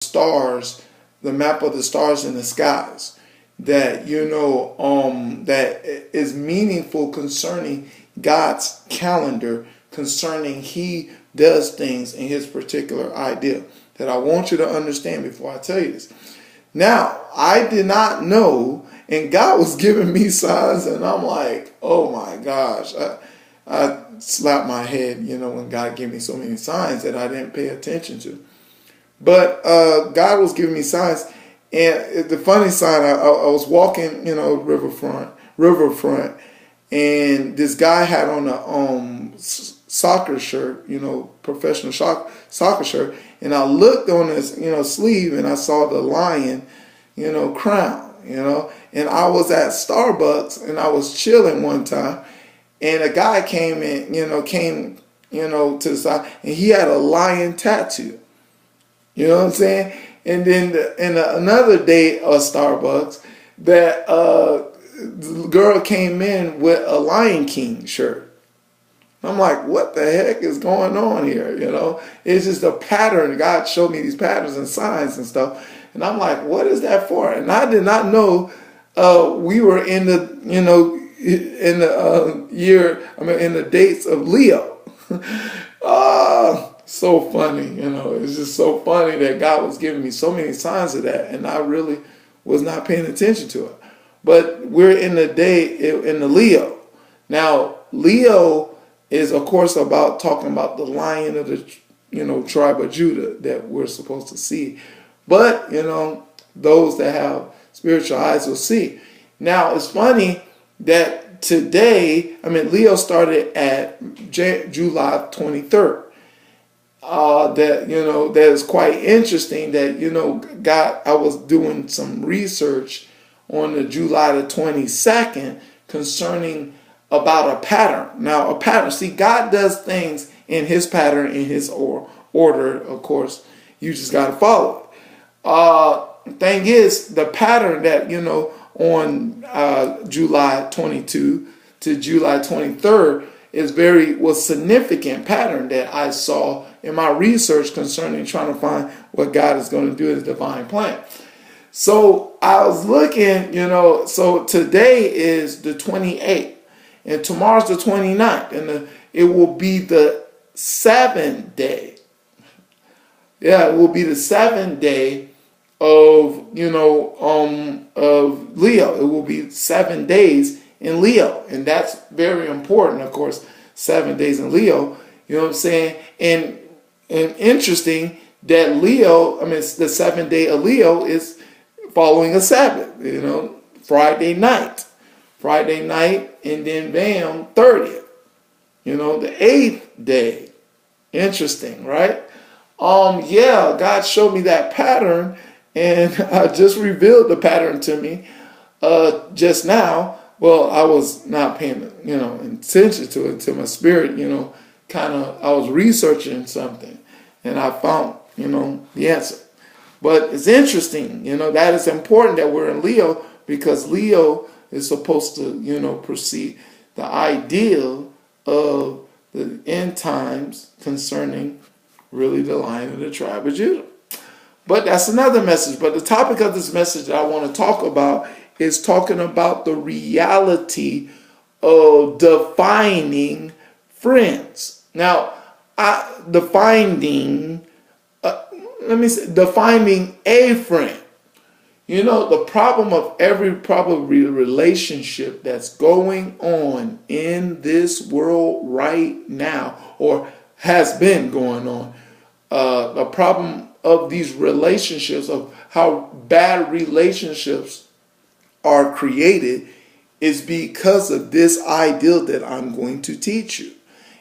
stars, the map of the stars in the skies, that that is meaningful concerning God's calendar, concerning He does things in His particular idea, that I want you to understand before I tell you this. Now, I did not know, and God was giving me signs, and I'm like, oh my gosh. I slapped my head, when God gave me so many signs that I didn't pay attention to. But God was giving me signs. And the funny sign, I was walking, riverfront, and this guy had on a soccer shirt, professional soccer shirt, and I looked on his, sleeve, and I saw the lion, crown, and I was at Starbucks, and I was chilling one time, and a guy came in, to the side, and he had a lion tattoo. You know what I'm saying? And then another day at Starbucks, that the girl came in with a Lion King shirt. I'm like, what the heck is going on here? It's just a pattern. God showed me these patterns and signs and stuff. And I'm like, what is that for? And I did not know we were in the, in the dates of Leo. So funny, it's just so funny that God was giving me so many signs of that, and I really was not paying attention to it. But we're in the Leo. Now, Leo is, of course, talking about the lion of the, tribe of Judah that we're supposed to see. But, those that have spiritual eyes will see. Now, it's funny that today, Leo started at July 23rd. That is quite interesting that, God, I was doing some research on the July the 22nd concerning about a pattern. Now, a pattern, see, God does things in His pattern, in His order, of course. You just got to follow it. Thing is, the pattern that, on July 22 to July 23rd was significant pattern that I saw in my research concerning trying to find what God is going to do in His divine plan. So I was looking, so today is the 28th and tomorrow's the 29th, and it will be the 7th day. Yeah, it will be the 7th day of, of Leo. It will be 7 days in Leo, and that's very important, of course, 7 days in Leo, you know what I'm saying? And interesting that Leo, the 7th day of Leo is following a Sabbath, Friday night, and then bam, 30th, the 8th day. Interesting, right? God showed me that pattern, and I just revealed the pattern to me just now. Well, I was not paying, attention to it until my spirit, I was researching something, and I found, the answer. But it's interesting, that it's important that we're in Leo, because Leo is supposed to, precede the ideal of the end times concerning really the Lion of the tribe of Judah. But that's another message. But the topic of this message that I want to talk about is talking about the reality of defining friends. Now, defining a friend. The problem of every probably relationship that's going on in this world right now, or has been going on, the problem of these relationships, of how bad relationships are created, is because of this ideal that I'm going to teach you.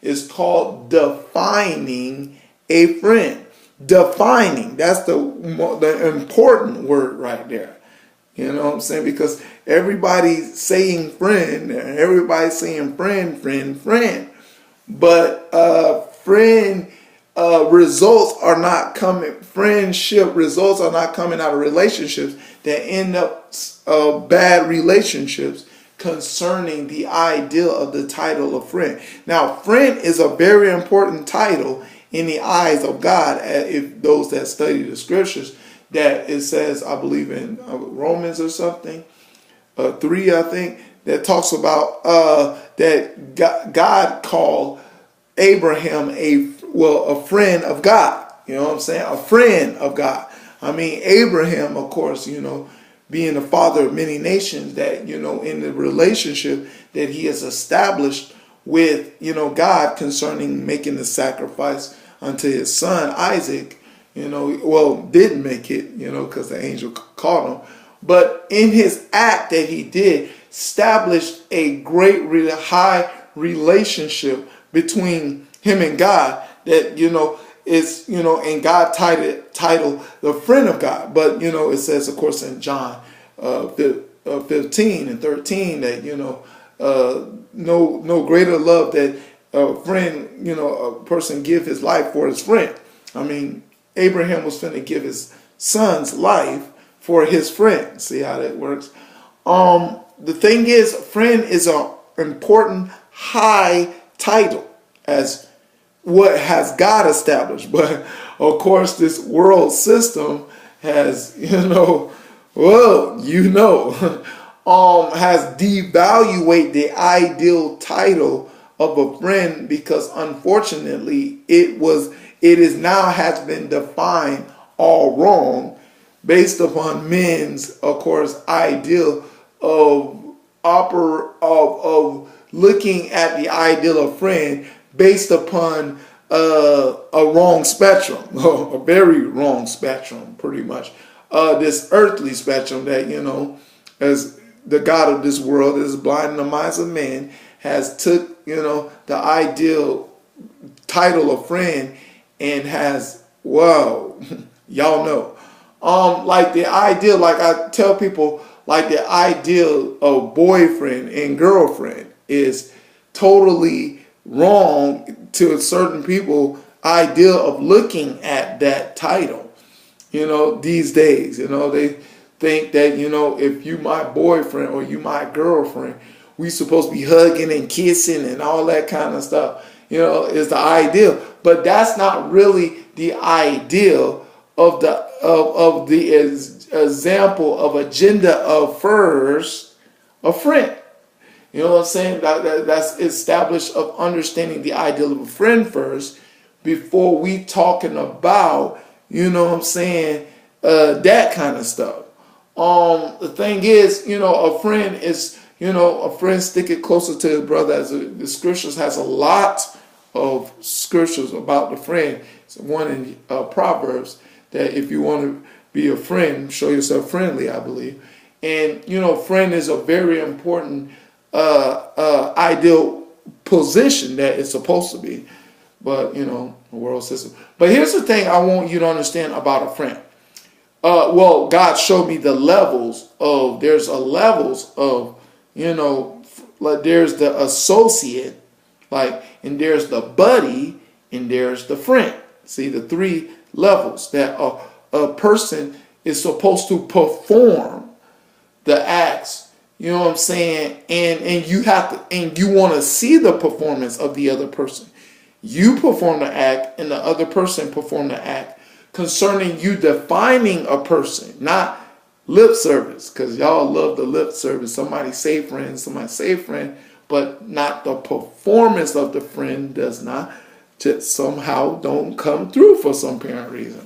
It's called defining a friend. Defining, that's the important word right there. You know what I'm saying? Because everybody's saying friend, and everybody's saying friend. But friendship results are not coming out of relationships that end up bad relationships concerning the ideal of the title of friend. Now, friend is a very important title in the eyes of God. If those that study the scriptures, that it says, I believe in Romans or something, 3, I think, that talks about that God called Abraham a friend of God. You know what I'm saying? A friend of God. I mean, Abraham, of course, being the father of many nations, that, in the relationship that he has established with, God concerning making the sacrifice unto his son Isaac, didn't make it, because the angel caught him. But in his act that he did, established a great, really high relationship between him and God, that, is, and God titled the friend of God. But, it says, of course, in John 15 and 13 that, no greater love that a friend, a person give his life for his friend. I mean, Abraham was finna give his son's life for his friend. See how that works? The thing is, friend is an important high title as what has God established. But of course, this world system has, has devaluated the ideal title of a friend, because unfortunately it is now has been defined all wrong based upon men's, of course, ideal of looking at the ideal of friend based upon a wrong spectrum, a very wrong spectrum, pretty much. This earthly spectrum that, as the God of this world is blinding the minds of men, has took, the ideal title of friend and has, y'all know. Like the ideal, like I tell people, like the ideal of boyfriend and girlfriend is totally wrong to certain people idea of looking at that title, these days. They think that, if you my boyfriend or you my girlfriend, we supposed to be hugging and kissing and all that kind of stuff, is the ideal. But that's not really the ideal of the example of agenda of first a friend. You know what I'm saying? That's established of understanding the ideal of a friend first before we talking about, that kind of stuff. The thing is, a friend is, a friend stick it closer to his brother, as the scriptures has a lot of scriptures about the friend. It's one in Proverbs that if you want to be a friend, show yourself friendly, I believe. And, friend is a very important ideal position that it's supposed to be. But, the world system. But here's the thing I want you to understand about a friend. God showed me the levels of, there's a levels of, like there's the associate, and there's the buddy, and there's the friend. See, the 3 levels that a person is supposed to perform the acts, you know what I'm saying? And you have to, and you want to see the performance of the other person. You perform the act and the other person perform the act concerning you defining a person, not lip service, because y'all love the lip service. Somebody say friend, but not the performance of the friend does not, just somehow don't come through for some apparent reason.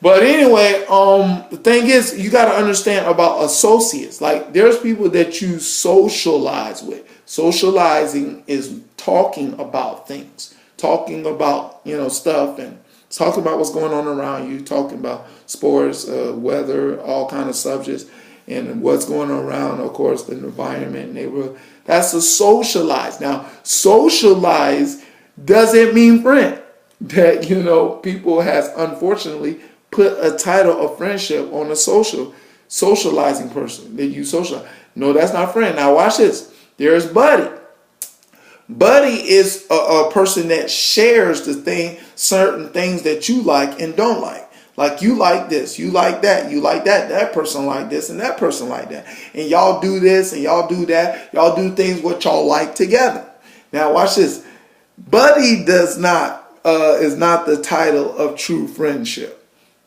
But anyway, the thing is, you got to understand about associates. Like, there's people that you socialize with. Socializing is talking about things, talking about, stuff, and talking about what's going on around you, talking about sports, weather, all kind of subjects, and what's going on around, of course, the environment, neighborhood. That's a socialize. Now, socialize doesn't mean friend. That, people has unfortunately put a title of friendship on a socializing person that you socialize. No, that's not friend. Now watch this. There's buddy. Buddy is a person that shares certain things that you like and don't like. Like, you like this, you like that, that person like this, and that person like that. And y'all do this and y'all do that. Y'all do things what y'all like together. Now watch this. Buddy does not is not the title of true friendship.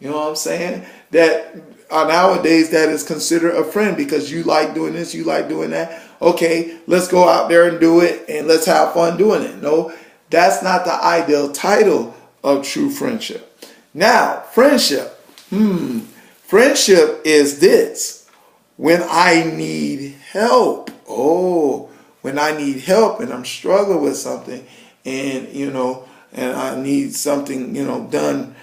You know what I'm saying? That nowadays that is considered a friend because you like doing this, you like doing that. Okay, let's go out there and do it and let's have fun doing it. No, that's not the ideal title of true friendship. Now, friendship. Friendship is this. When I need help. Oh, when I need help and I'm struggling with something and, and I need something, done,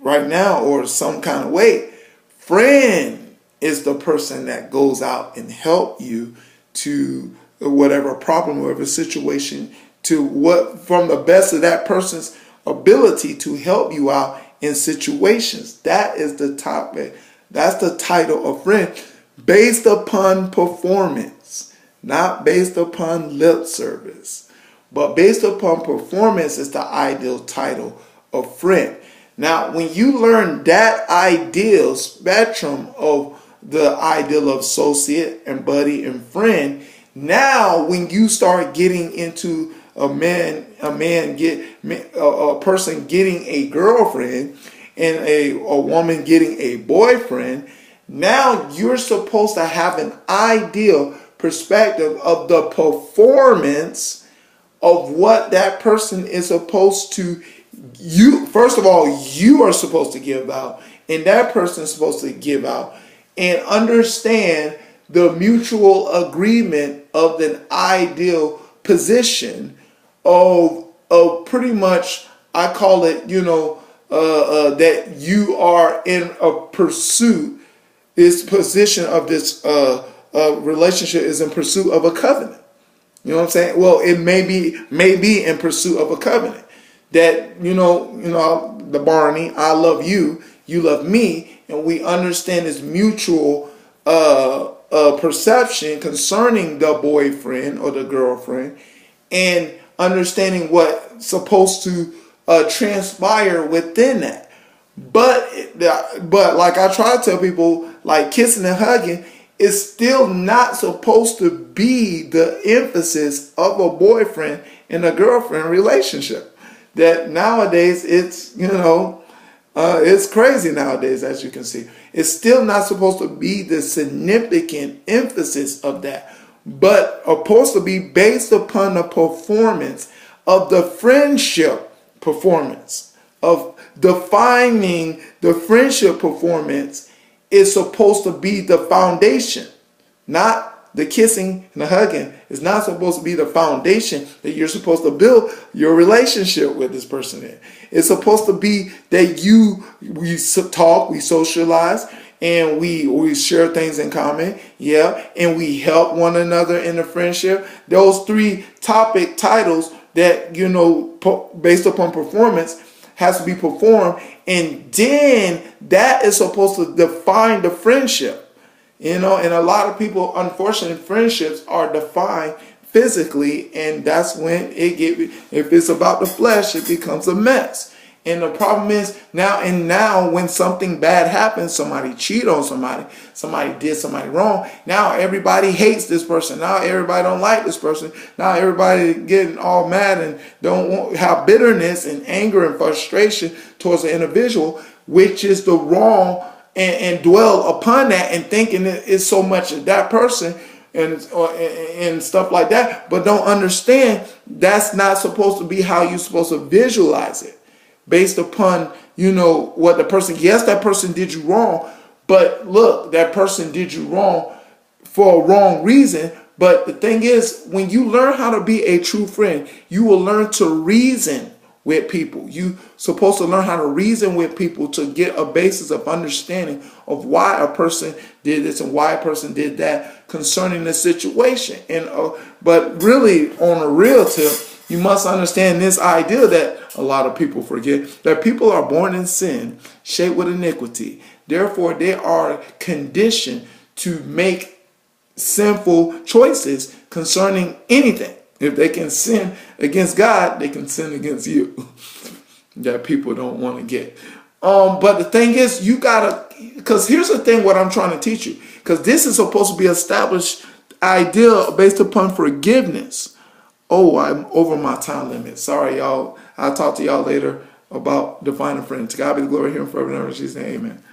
right now or some kind of way. Friend is the person that goes out and help you to whatever problem, whatever situation, to what from the best of that person's ability to help you out in situations. That is the topic. That's the title of friend, based upon performance, not based upon lip service, but based upon performance is the ideal title of friend. Now, when you learn that ideal spectrum of the ideal of associate and buddy and friend, now when you start getting into a person getting a girlfriend and a woman getting a boyfriend, now you're supposed to have an ideal perspective of the performance of what that person is supposed to. You, first of all, you are supposed to give out, and that person is supposed to give out, and understand the mutual agreement of an ideal position of pretty much, I call it, that you are in a pursuit. This position of this relationship is in pursuit of a covenant. You know what I'm saying? Well, it may be in pursuit of a covenant. That, the Barney, I love you, you love me, and we understand this mutual perception concerning the boyfriend or the girlfriend, and understanding what's supposed to transpire within that. But like I try to tell people, like kissing and hugging is still not supposed to be the emphasis of a boyfriend and a girlfriend relationship. That nowadays it's, it's crazy nowadays, as you can see. It's still not supposed to be the significant emphasis of that, but supposed to be based upon the performance of the friendship performance, of defining the friendship performance is supposed to be the foundation, not the kissing and the hugging is not supposed to be the foundation that you're supposed to build your relationship with this person in. It's supposed to be that we talk, we socialize, and we share things in common, and we help one another in the friendship. Those three topic titles that, based upon performance has to be performed, and then that is supposed to define the friendship. And a lot of people, unfortunately, friendships are defined physically, and that's when if it's about the flesh, it becomes a mess. And the problem is now when something bad happens, somebody cheated on somebody did somebody wrong, now everybody hates this person. Now everybody don't like this person. Now everybody getting all mad and don't have bitterness and anger and frustration towards the individual, which is the wrong. And dwell upon that and thinking it's so much of that person and stuff like that, but don't understand that's not supposed to be how you're supposed to visualize it, based upon what the person. Yes, that person did you wrong, but look, that person did you wrong for a wrong reason. But the thing is, when you learn how to be a true friend, you will learn to reason with people. You supposed to learn how to reason with people to get a basis of understanding of why a person did this and why a person did that concerning the situation. And but really, on a real tip, you must understand this idea that a lot of people forget, that people are born in sin, shaped with iniquity. Therefore, they are conditioned to make sinful choices concerning anything. If they can sin against God, they can sin against you. That people don't want to get. But the thing is, you gotta, because here's the thing, what I'm trying to teach you, because this is supposed to be established idea based upon forgiveness. Oh, I'm over my time limit. Sorry, y'all. I'll talk to y'all later about defining friends. God be the glory here and forever and ever. In Jesus' name, amen.